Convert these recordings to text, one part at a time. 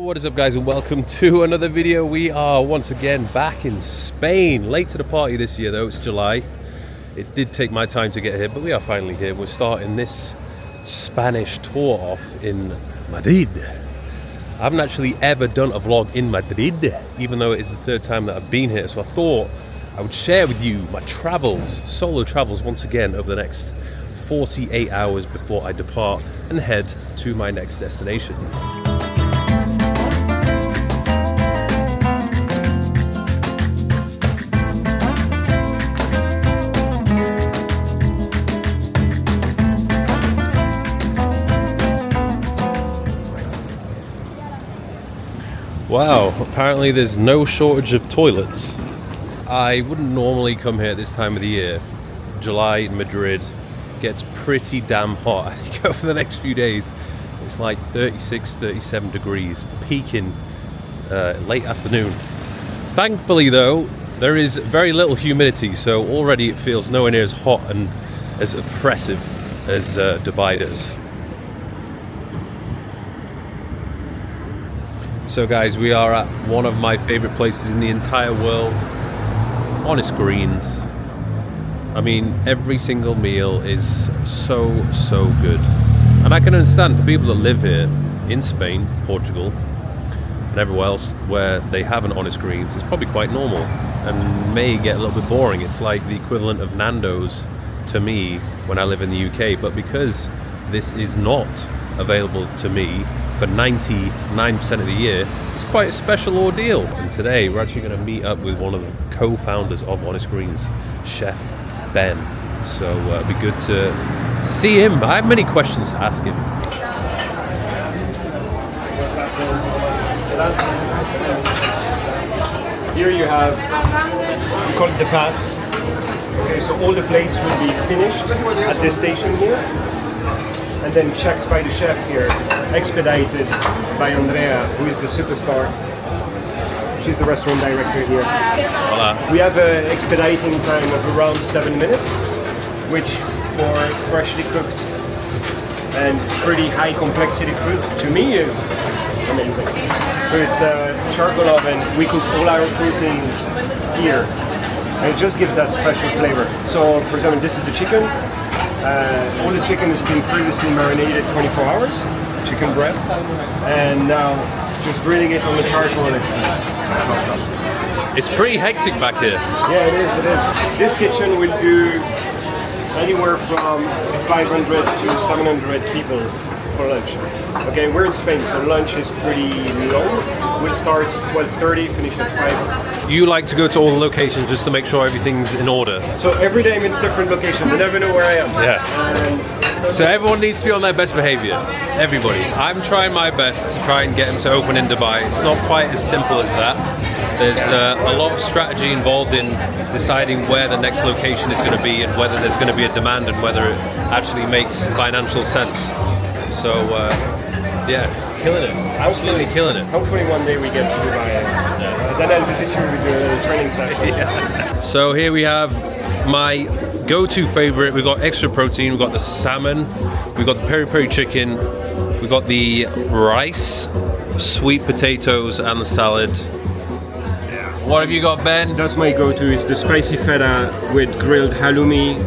what is up guys, and welcome to another video. We are once again back in Spain. Late to the party this year though, it's July. It did take my time to get here, but we are finally here. We're starting this Spanish tour off in Madrid. I haven't actually ever done a vlog in Madrid, even though it is the third time that I've been here. So I thought I would share with you my travels, solo travels once again over the next 48 hours before I depart and head to my next destination. Wow, apparently there's no shortage of toilets. I wouldn't normally come here at this time of the year. July in Madrid gets pretty damn hot. I think over the next few days it's like 36, 37 degrees, peaking late afternoon. Thankfully though, there is very little humidity, so already it feels nowhere near as hot and as oppressive as Dubai does. So guys, we are at one of my favorite places in the entire world, Honest Greens. I mean, every single meal is so good. And I can understand for people that live here in Spain, Portugal, and everywhere else where they have an Honest Greens, it's probably quite normal and may get a little bit boring. It's like the equivalent of Nando's to me when I live in the UK, but because this is not available to me for 99% of the year, it's quite a special ordeal. And today we're actually going to meet up with one of the co-founders of Honest Greens, Chef Ben. So it'd be good to see him. I have many questions to ask him. Here you have, we call it the pass. Okay, so all the plates will be finished at this station here, and then checked by the chef here, expedited by Andrea, who is the superstar. She's the restaurant director here. Hola. We have an expediting time of around 7 minutes, which for freshly cooked and pretty high complexity food, to me is amazing. So it's a charcoal oven. We cook all our proteins here, and it just gives that special flavor. So for example, this is the chicken. All the chicken has been previously marinated 24 hours, chicken breast, and now just grilling it on the charcoal. It's pretty hectic back here. Yeah, it is. This kitchen will do anywhere from 500 to 700 people for lunch. Okay, we're in Spain, so lunch is pretty long. We'll start 12:30, finish at 5. You like to go to all the locations just to make sure everything's in order. So every day I'm in a different location. You never know where I am. Yeah. So everyone needs to be on their best behavior. Everybody. I'm trying my best to try and get them to open in Dubai. It's not quite as simple as that. There's a lot of strategy involved in deciding where the next location is going to be and whether there's going to be a demand and whether it actually makes financial sense. So, yeah, killing it. Absolutely killing it. Hopefully one day we get to Dubai. Then I'll visit you with the training session. Yeah. So here we have my go-to favorite. We've got extra protein, we've got the salmon, we've got the peri-peri chicken, we've got the rice, sweet potatoes, and the salad. What have you got, Ben? That's my go-to. It's the spicy feta with grilled halloumi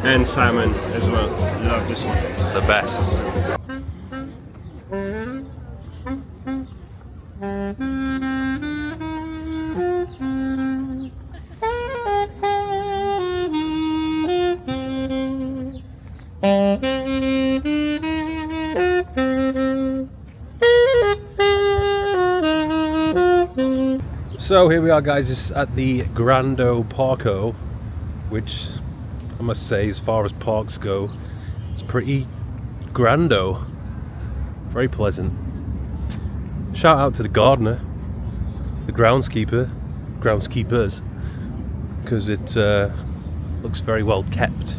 and salmon as well. Love this one. The best. So here we are guys, just at the Grando Parco, which I must say, as far as parks go, it's pretty grando, very pleasant. Shout out to the gardener, the groundskeepers, because it looks very well kept,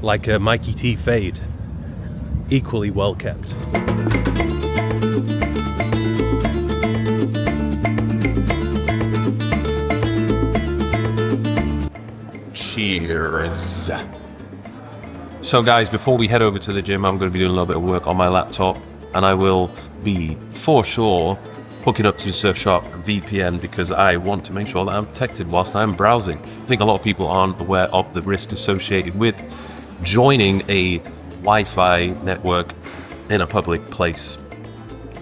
like a Mikey T fade, equally well kept. Cheers. So guys, before we head over to the gym, I'm going to be doing a little bit of work on my laptop, and I will be for sure hooking up to the Surfshark VPN because I want to make sure that I'm protected whilst I'm browsing. I think a lot of people aren't aware of the risk associated with joining a Wi-Fi network in a public place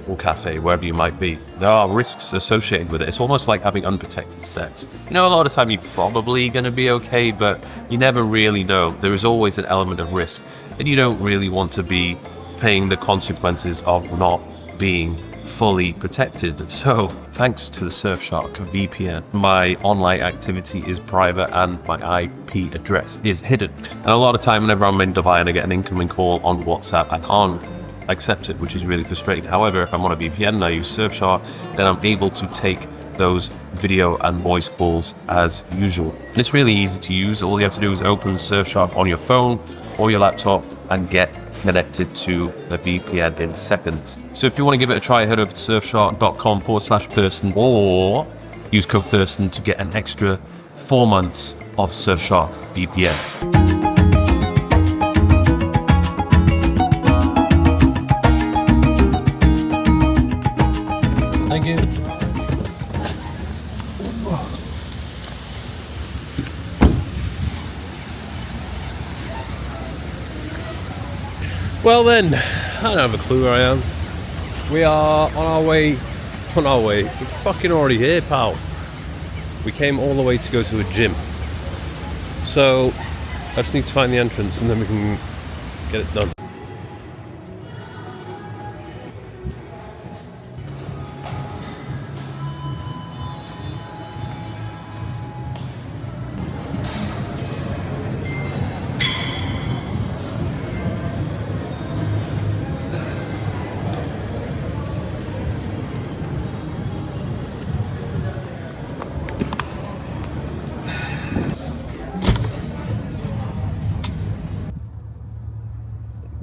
or cafe, wherever you might be. There are risks associated with it. It's almost like having unprotected sex. You know, a lot of the time you're probably going to be okay, but you never really know. There is always an element of risk, and you don't really want to be paying the consequences of not being fully protected. So thanks to the Surfshark VPN, my online activity is private and my IP address is hidden. And a lot of time whenever I'm in Dubai and I get an incoming call on WhatsApp, I can't accept it, which is really frustrating. However, if I'm on a VPN and I use Surfshark, then I'm able to take those video and voice calls as usual. And it's really easy to use. All you have to do is open Surfshark on your phone or your laptop and get connected to the VPN in seconds. So if you want to give it a try, head over to surfshark.com/person or use code person to get an extra 4 months of Surfshark VPN. Thank you. Well then, I don't have a clue where I am. We are on our way. We're fucking already here, pal. We came all the way to go to a gym. So, I just need to find the entrance and then we can get it done.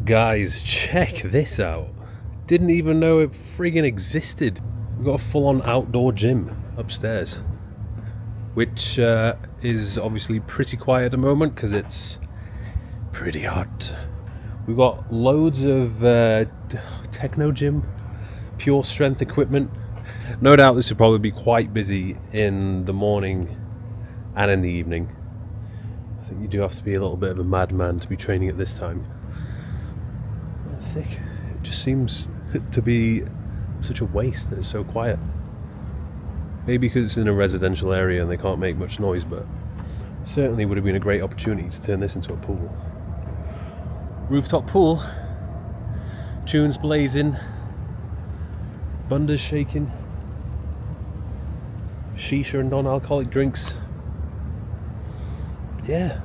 Guys, check this out. Didn't even know it friggin' existed. We've got a full-on outdoor gym upstairs, which is obviously pretty quiet at the moment because it's pretty hot. We've got loads of techno gym, pure strength equipment. No doubt this will probably be quite busy in the morning and in the evening. I think you do have to be a little bit of a madman to be training at this time. Sick. It just seems to be such a waste that it's so quiet. Maybe because it's in a residential area and they can't make much noise, but certainly would have been a great opportunity to turn this into a pool. Rooftop pool, tunes blazing, bunders shaking, shisha and non-alcoholic drinks. Yeah.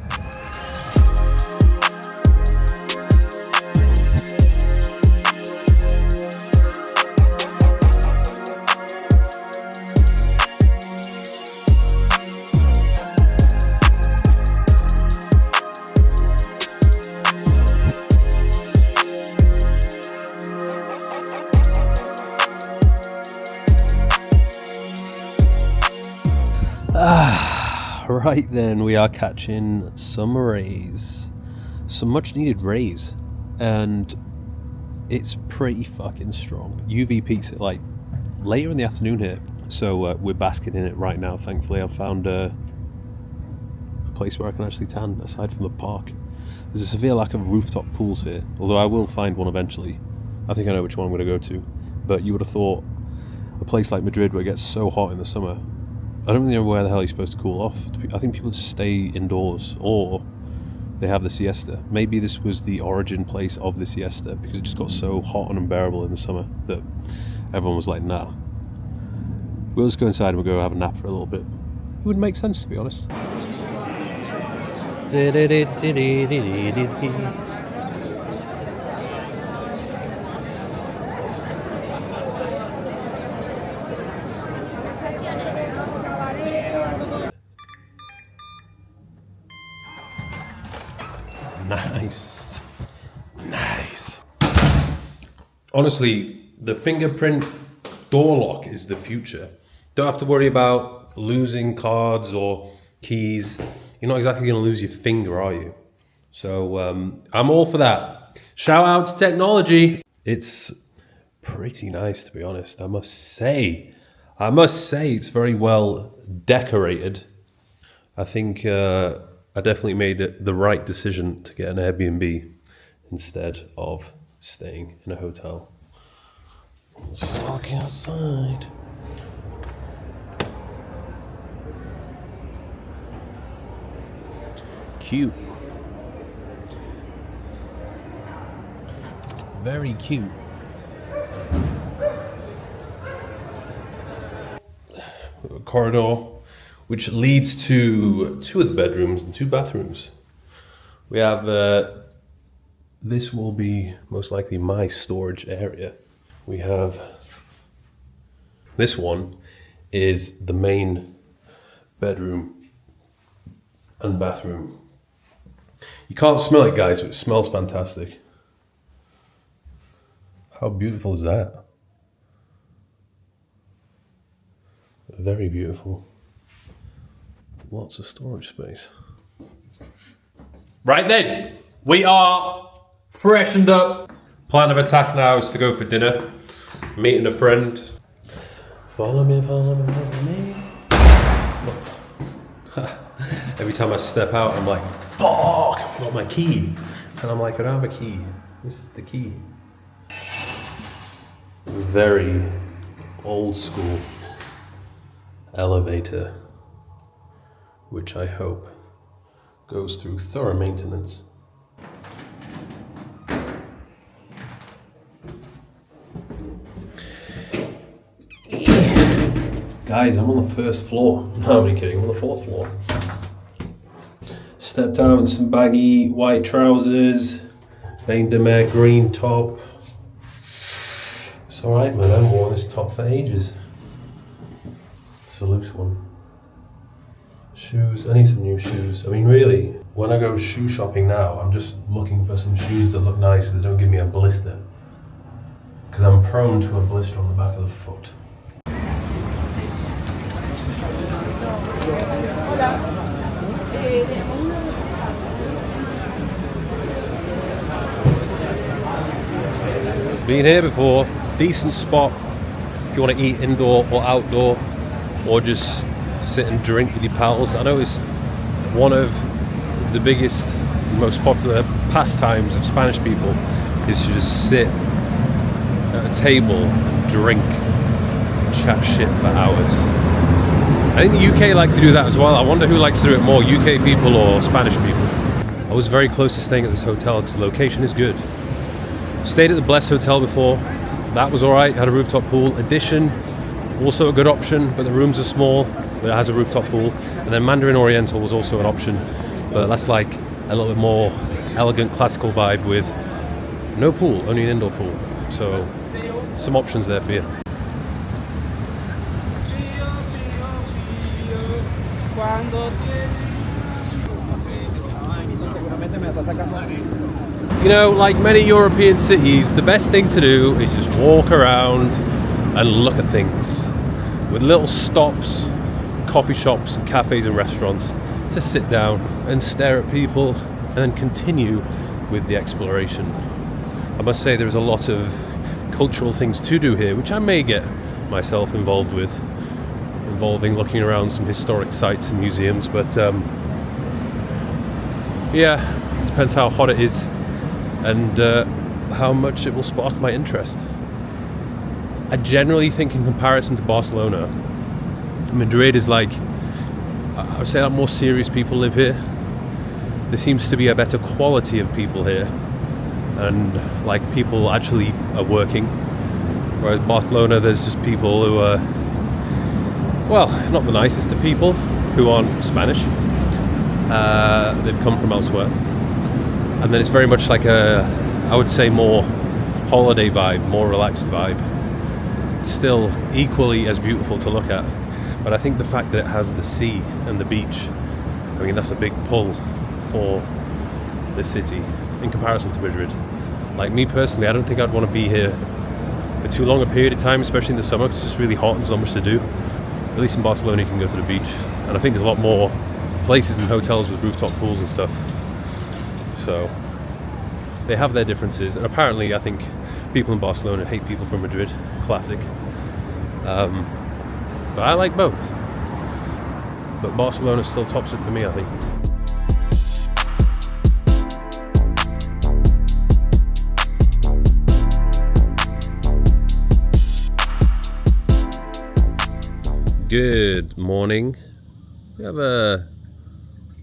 Right then, we are catching some rays, some much needed rays, and it's pretty fucking strong. UV peaks at like later in the afternoon here, so we're basking in it right now. Thankfully, I've found a place where I can actually tan aside from the park. There's a severe lack of rooftop pools here, although I will find one eventually. I think I know which one I'm going to go to, but you would have thought a place like Madrid where it gets so hot in the summer, I don't really know where the hell you're supposed to cool off. I think people just stay indoors, or they have the siesta. Maybe this was the origin place of the siesta, because it just got so hot and unbearable in the summer that everyone was like, nah. We'll just go inside and we'll go have a nap for a little bit. It would make sense, to be honest. Nice. Honestly, the fingerprint door lock is the future. Don't have to worry about losing cards or keys. You're not exactly going to lose your finger, are you? So I'm all for that. Shout out to technology. It's pretty nice, to be honest. I must say it's very well decorated. I think I definitely made the right decision to get an Airbnb instead of staying in a hotel. Let's walk outside. Cute. Very cute. A corridor which leads to 2 of the bedrooms and 2 bathrooms. We have this will be most likely my storage area. We have this one is the main bedroom and bathroom. You can't smell it, guys, but it smells fantastic. How beautiful is that? Very beautiful. Lots of storage space. Right then, we are freshened up. Plan of attack now is to go for dinner. Meeting a friend. Follow me, follow me, follow me. Every time I step out, I'm like, fuck, I forgot my key. And I'm like, I don't have a key. This is the key. Very old school elevator, which I hope goes through thorough maintenance. Guys, I'm on the first floor. No, I'm only kidding, I'm on the 4th floor. Stepped out in some baggy white trousers, Bain de Mer green top. It's alright, man, I haven't worn this top for ages. It's a loose one. Shoes, I need some new shoes. I mean, really, when I go shoe shopping now, I'm just looking for some shoes that look nice, that don't give me a blister. Because I'm prone to a blister on the back of the foot. Been here before, decent spot if you want to eat indoor or outdoor, or just sit and drink with your pals. I know it's one of the biggest, most popular pastimes of Spanish people is to just sit at a table, drink, chat shit for hours. I think the UK like to do that as well. I wonder who likes to do it more, UK people or Spanish people. I was very close to staying at this hotel because the location is good. Stayed at the Bless Hotel before. That was alright, had a rooftop pool. Edition, also a good option, but the rooms are small, but it has a rooftop pool. And then Mandarin Oriental was also an option, but that's like a little bit more elegant, classical vibe with no pool, only an indoor pool. So, some options there for you. You know, like many European cities, the best thing to do is just walk around and look at things. With little stops, coffee shops and cafes and restaurants to sit down and stare at people and then continue with the exploration. I must say there is a lot of cultural things to do here, which I may get myself involved with, involving looking around some historic sites and museums, but yeah, it depends how hot it is and how much it will spark my interest. I generally think in comparison to Barcelona, Madrid is like, I would say that more serious people live here. There seems to be a better quality of people here, and like people actually are working. Whereas Barcelona, there's just people who are, well, not the nicest of people, who aren't Spanish. They've come from elsewhere. And then it's very much like a, I would say, more holiday vibe, more relaxed vibe. It's still equally as beautiful to look at, but I think the fact that it has the sea and the beach, I mean, that's a big pull for the city in comparison to Madrid. Like me personally, I don't think I'd want to be here for too long a period of time, especially in the summer, because it's just really hot and there's not much to do. At least in Barcelona you can go to the beach, and I think there's a lot more places and hotels with rooftop pools and stuff. So They have their differences, and apparently I think people in Barcelona hate people from Madrid. Classic. But I like both. But Barcelona still tops it for me, I think. Good morning. We have a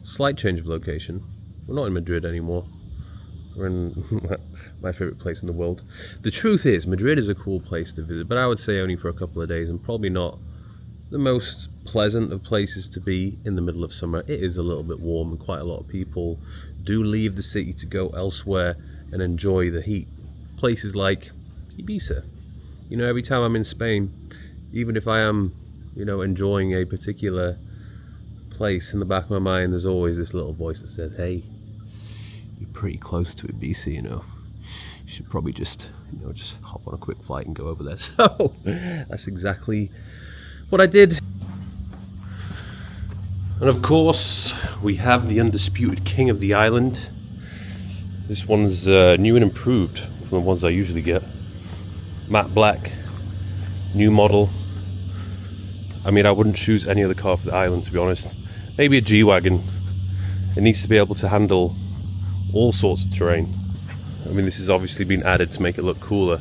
slight change of location. We're not in Madrid anymore. We're in my favorite place in the world. The truth is, Madrid is a cool place to visit, but I would say only for a couple of days, and probably not the most pleasant of places to be in the middle of summer. It is a little bit warm, and quite a lot of people do leave the city to go elsewhere and enjoy the heat. Places like Ibiza. You know, every time I'm in Spain, even if I am, you know, enjoying a particular place, in the back of my mind there's always this little voice that says, hey, you're pretty close to Ibiza, you know, you should probably just hop on a quick flight and go over there. So that's exactly what I did. And of course we have the undisputed king of the island. This one's new and improved from the ones I usually get. Matte black, new model. I mean, I wouldn't choose any other car for the island, to be honest. Maybe a G-Wagon. It needs to be able to handle all sorts of terrain. I mean, this has obviously been added to make it look cooler.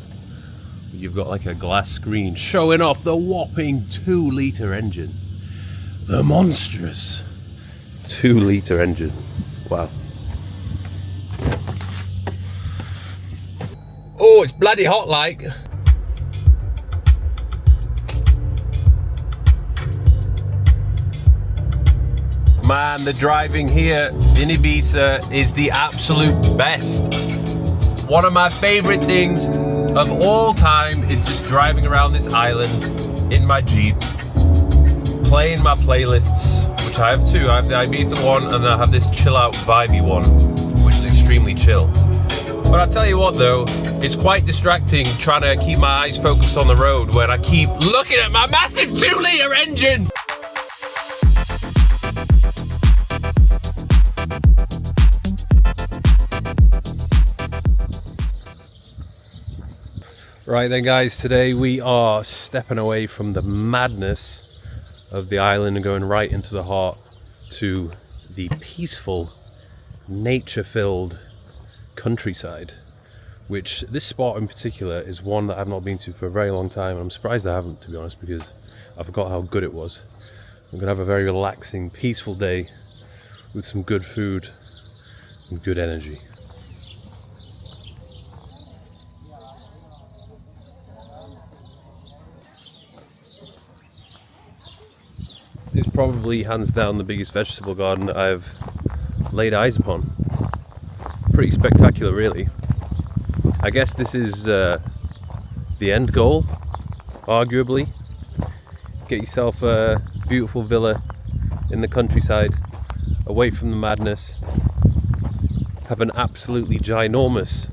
You've got like a glass screen showing off the whopping 2-litre engine. The monstrous 2-litre engine. Wow. Oh, it's bloody hot like. Man, the driving here in Ibiza is the absolute best. One of my favorite things of all time is just driving around this island in my Jeep, playing my playlists, which I have two. I have the Ibiza one and I have this chill out vibey one, which is extremely chill. But I'll tell you what though, it's quite distracting trying to keep my eyes focused on the road when I keep looking at my massive 2-litre engine. Right then guys, today we are stepping away from the madness of the island and going right into the heart to the peaceful, nature-filled countryside, which this spot in particular is one that I've not been to for a very long time. I'm surprised I haven't, to be honest, because I forgot how good it was. I'm gonna have a very relaxing, peaceful day with some good food and good energy. It's probably hands down the biggest vegetable garden that I've laid eyes upon. Pretty spectacular, really. I guess this is the end goal, arguably. Get yourself a beautiful villa in the countryside, away from the madness. Have an absolutely ginormous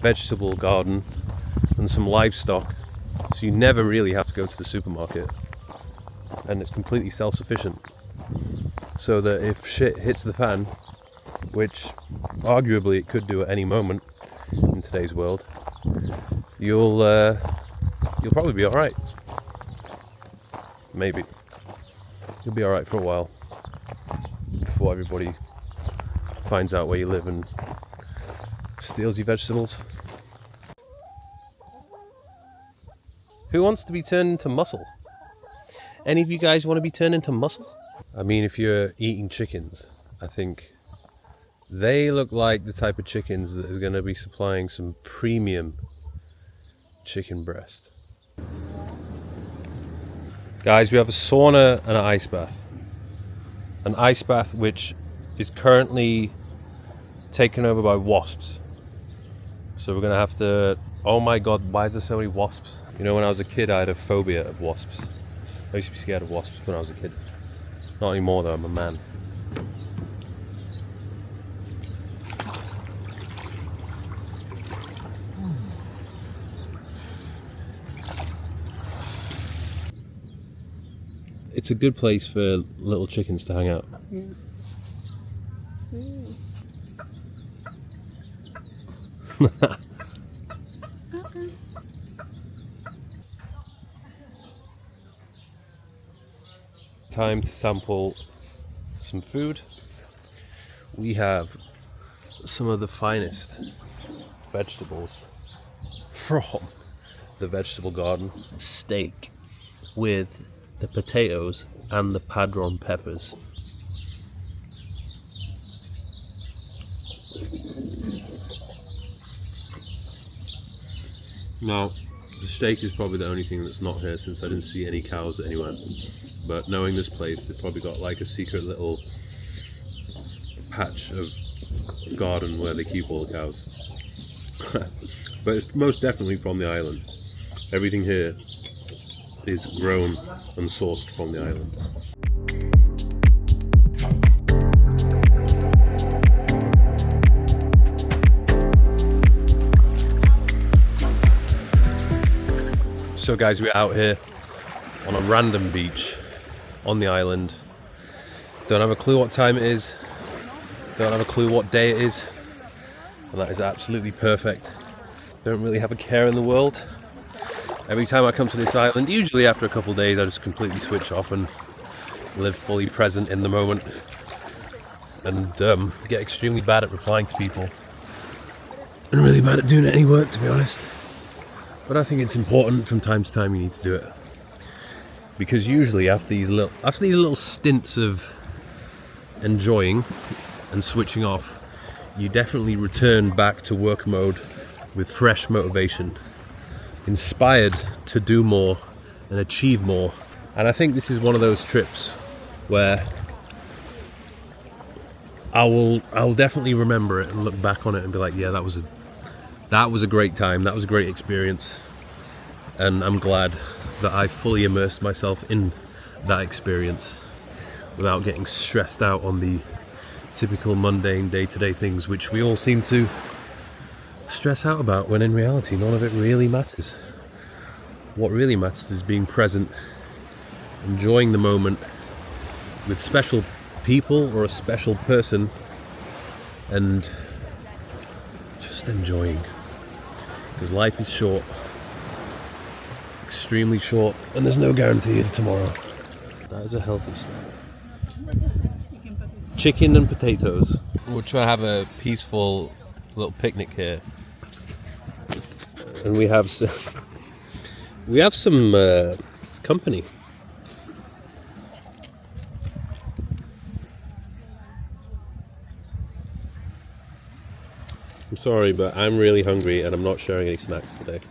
vegetable garden and some livestock, so you never really have to go to the supermarket. And it's completely self-sufficient, so that if shit hits the fan, which arguably it could do at any moment in today's world, you'll probably be alright. Maybe. You'll be alright for a while before everybody finds out where you live and steals your vegetables. Who wants to be turned into muscle? Any of you guys want to be turned into muscle? I mean, if you're eating chickens, I think they look like the type of chickens that is going to be supplying some premium chicken breast. Guys, we have a sauna and an ice bath. An ice bath which is currently taken over by wasps. So we're going to have to... Oh my god, why is there so many wasps? You know, when I was a kid I had a phobia of wasps. I used to be scared of wasps when I was a kid. Not anymore though, I'm a man. It's a good place for little chickens to hang out. Yeah. Time to sample some food. We have some of the finest vegetables from the vegetable garden. Steak with the potatoes and the padron peppers. Now, the steak is probably the only thing that's not here, since I didn't see any cows anywhere. But knowing this place, they've probably got like a secret little patch of garden where they keep all the cows. But it's most definitely from the island. Everything here is grown and sourced from the island. So guys, we're out here on a random beach on the island. Don't have a clue what time it is. Don't have a clue what day it is. And that is absolutely perfect. Don't really have a care in the world. Every time I come to this island, usually after a couple of days, I just completely switch off and live fully present in the moment. And get extremely bad at replying to people. And really bad at doing any work, to be honest. But I think it's important from time to time you need to do it. Because usually after these little stints of enjoying and switching off, you definitely return back to work mode with fresh motivation, inspired to do more and achieve more. And I think this is one of those trips where I'll definitely remember it and look back on it and be like, yeah, that was a great time, that was a great experience, and I'm glad that I fully immersed myself in that experience without getting stressed out on the typical mundane day-to-day things which we all seem to stress out about, when in reality none of it really matters. What really matters is being present, enjoying the moment with special people or a special person, and just enjoying. Because life is short, extremely short, and there's no guarantee of tomorrow. That is a healthy snack. Chicken and potatoes. We'll try to have a peaceful little picnic here, and we have some company. I'm sorry, but I'm really hungry and I'm not sharing any snacks today.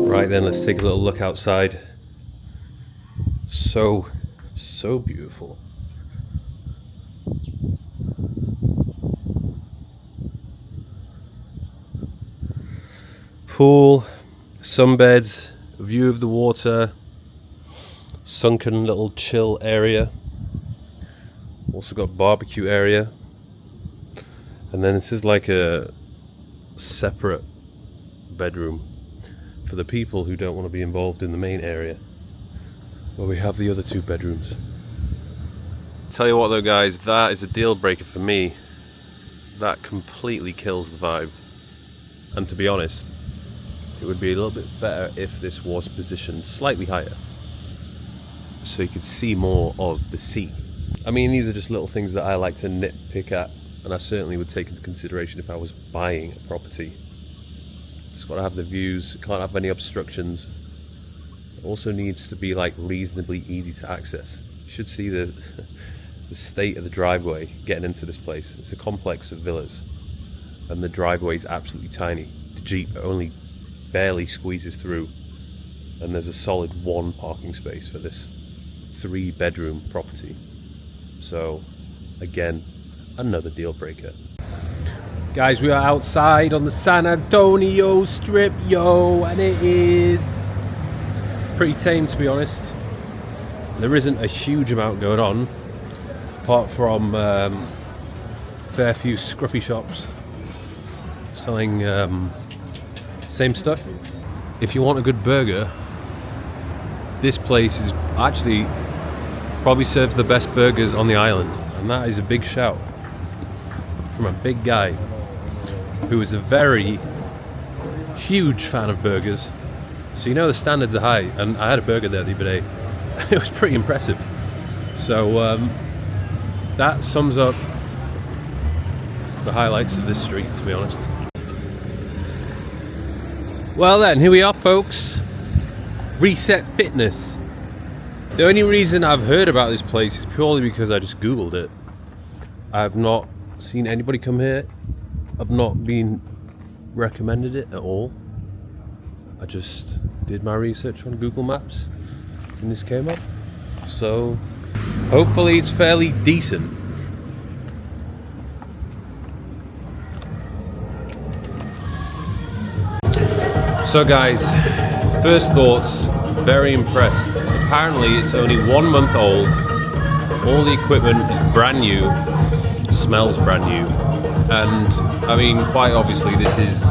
Right then, let's take a little look outside. So beautiful. Pool, sunbeds, view of the water, sunken little chill area. Also got barbecue area. And then this is like a separate bedroom for the people who don't want to be involved in the main area, where we have the other two bedrooms. Tell you what though guys, that is a deal breaker for me. That completely kills the vibe. And to be honest, it would be a little bit better if this was positioned slightly higher, so you could see more of the sea. I mean, these are just little things that I like to nitpick at, and I certainly would take into consideration if I was buying a property. Just got to have the views, can't have any obstructions. It also needs to be like reasonably easy to access. You should see the state of the driveway getting into this place. It's a complex of villas, and the driveway is absolutely tiny. The Jeep only barely squeezes through, and there's a solid one parking space for this 3-bedroom property. So again, another deal breaker. Guys, we are outside on the San Antonio Strip, and it is pretty tame, to be honest. there isn't a huge amount going on, apart from fair few scruffy shops selling same stuff. If you want a good burger, this place is actually probably serves the best burgers on the island, and that is a big shout from a big guy who is a very huge fan of burgers. So you know the standards are high, and I had a burger there the other day. It was pretty impressive. So that sums up the highlights of this street, to be honest. Well then, here we are, folks. Reset Fitness. The only reason I've heard about this place is purely because I just googled it. I've not seen anybody come here. I've not been recommended it at all. I just did my research on Google Maps and this came up. So hopefully it's fairly decent. So guys, first thoughts, very impressed. Apparently it's only 1 month old. All the equipment is brand new, smells brand new. And I mean, quite obviously this is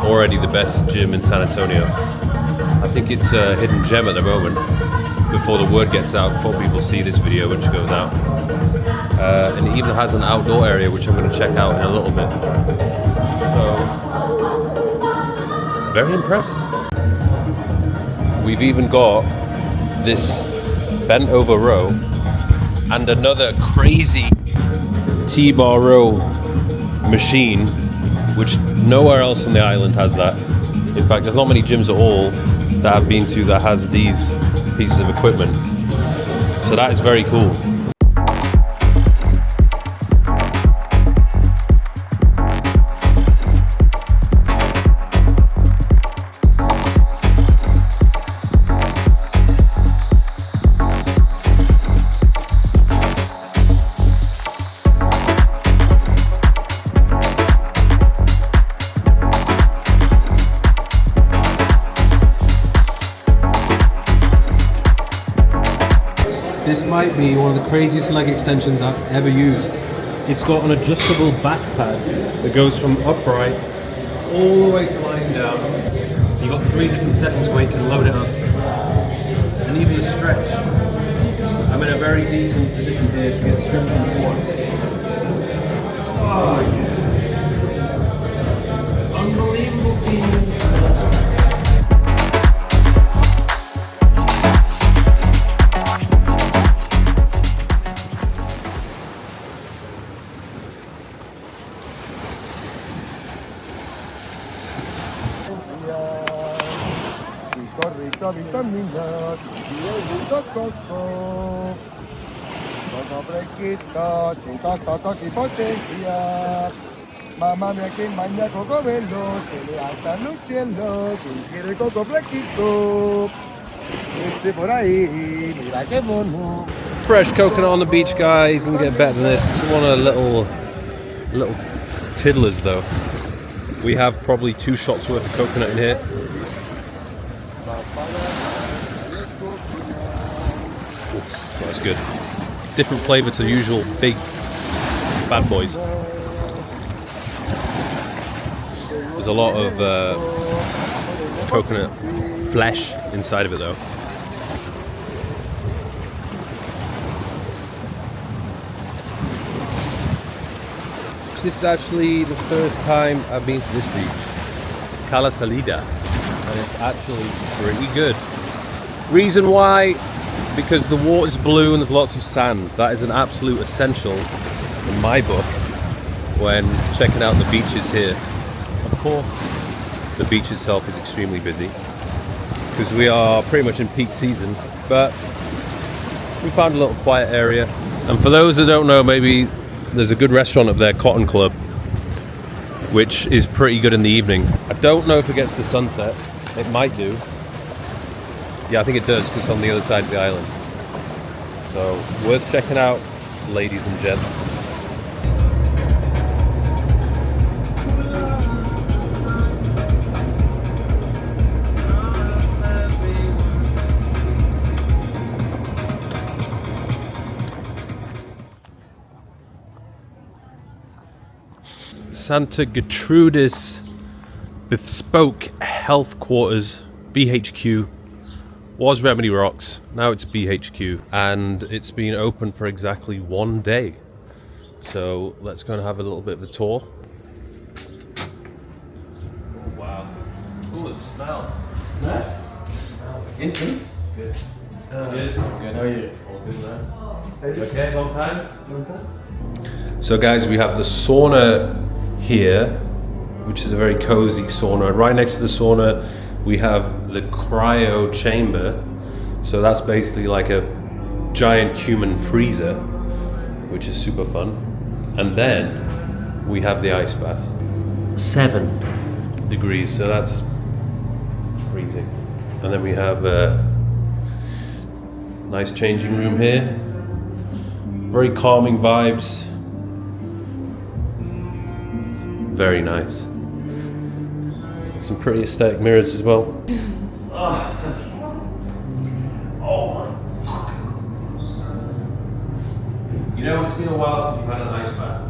already the best gym in San Antonio. I think it's a hidden gem at the moment, before the word gets out, before people see this video which goes out. And it even has an outdoor area which I'm going to check out in a little bit. So, very impressed. We've even got this bent over row and another crazy T-bar row machine, which nowhere else on the island has that. In fact, there's not many gyms at all that I've been to that has these pieces of equipment. So that is very cool. This might be one of the craziest leg extensions I've ever used. It's got an adjustable back pad that goes from upright all the way to lying down. You've got 3 different settings where you can load it up. And even the stretch. I'm in a very decent position here to get stretched on the floor. Oh yeah. Unbelievable scenes. Vitamina, gusto coco, todo fresquito, chicos, totos y potencia. Mamá mía, que mañana coco velo, se le alza en un cielo, quien quiere coco fresquito, este por ahí, mira qué mono. Fresh coconut on the beach, guys. Doesn't get better than this. It's one of the little tiddlers, though. We have probably 2 shots worth of coconut in here. That's good. Different flavour to the usual big bad boys. There's a lot of coconut flesh inside of it though. This is actually the first time I've been to this beach, Cala Salida, and it's actually pretty good. Reason why? Because the water's blue and there's lots of sand. That is an absolute essential in my book when checking out the beaches here. Of course, the beach itself is extremely busy because we are pretty much in peak season, but we found a little quiet area. And for those that don't know, maybe there's a good restaurant up there, Cotton Club, which is pretty good in the evening. I don't know if it gets the sunset. It might do. Yeah, I think it does because it's on the other side of the island. So, worth checking out, ladies and gents. Santa Gertrudis Bespoke Health Quarters, BHQ. Was Remedy Rocks, now it's BHQ, and it's been open for exactly 1 day. So let's go and have a little bit of a tour. Oh wow. Oh, the smell. Nice. Instant. It's good. Good. How are you? All good, man. Okay, long time? Long time. So guys, we have the sauna here, which is a very cozy sauna. Right next to the sauna, we have the cryo chamber. So that's basically like a giant human freezer, which is super fun. And then we have the ice bath. 7 degrees, so that's freezing. And then we have a nice changing room here. Very calming vibes. Very nice. Some pretty aesthetic mirrors as well. Oh my. You know, it's been a while since you've had an ice bath.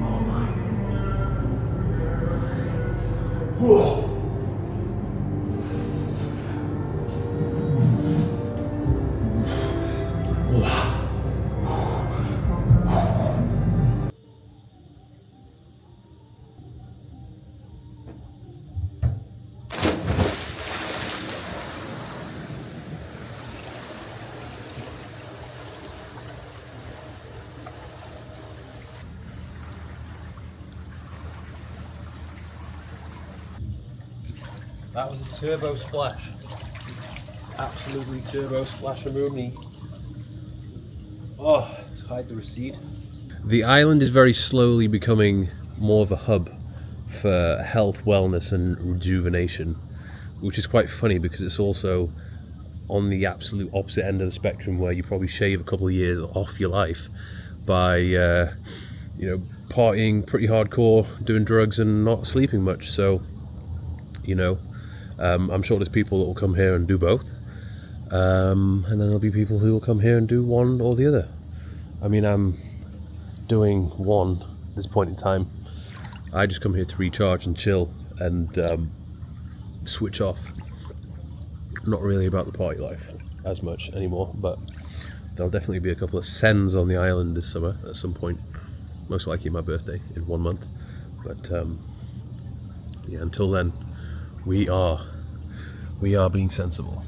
Oh my. Whoa. That was a turbo splash. Absolutely turbo splash me. Oh, let's hide the receipt. The island is very slowly becoming more of a hub for health, wellness and rejuvenation, which is quite funny because it's also on the absolute opposite end of the spectrum where you probably shave a couple of years off your life by partying pretty hardcore, doing drugs and not sleeping much. So I'm sure there's people that will come here and do both, and then there'll be people who will come here and do one or the other. I mean, I'm doing one at this point in time. I just come here to recharge and chill and switch off. Not really about the party life as much anymore, but there'll definitely be a couple of sends on the island this summer at some point, most likely my birthday in 1 month. But yeah, until then, we are being sensible.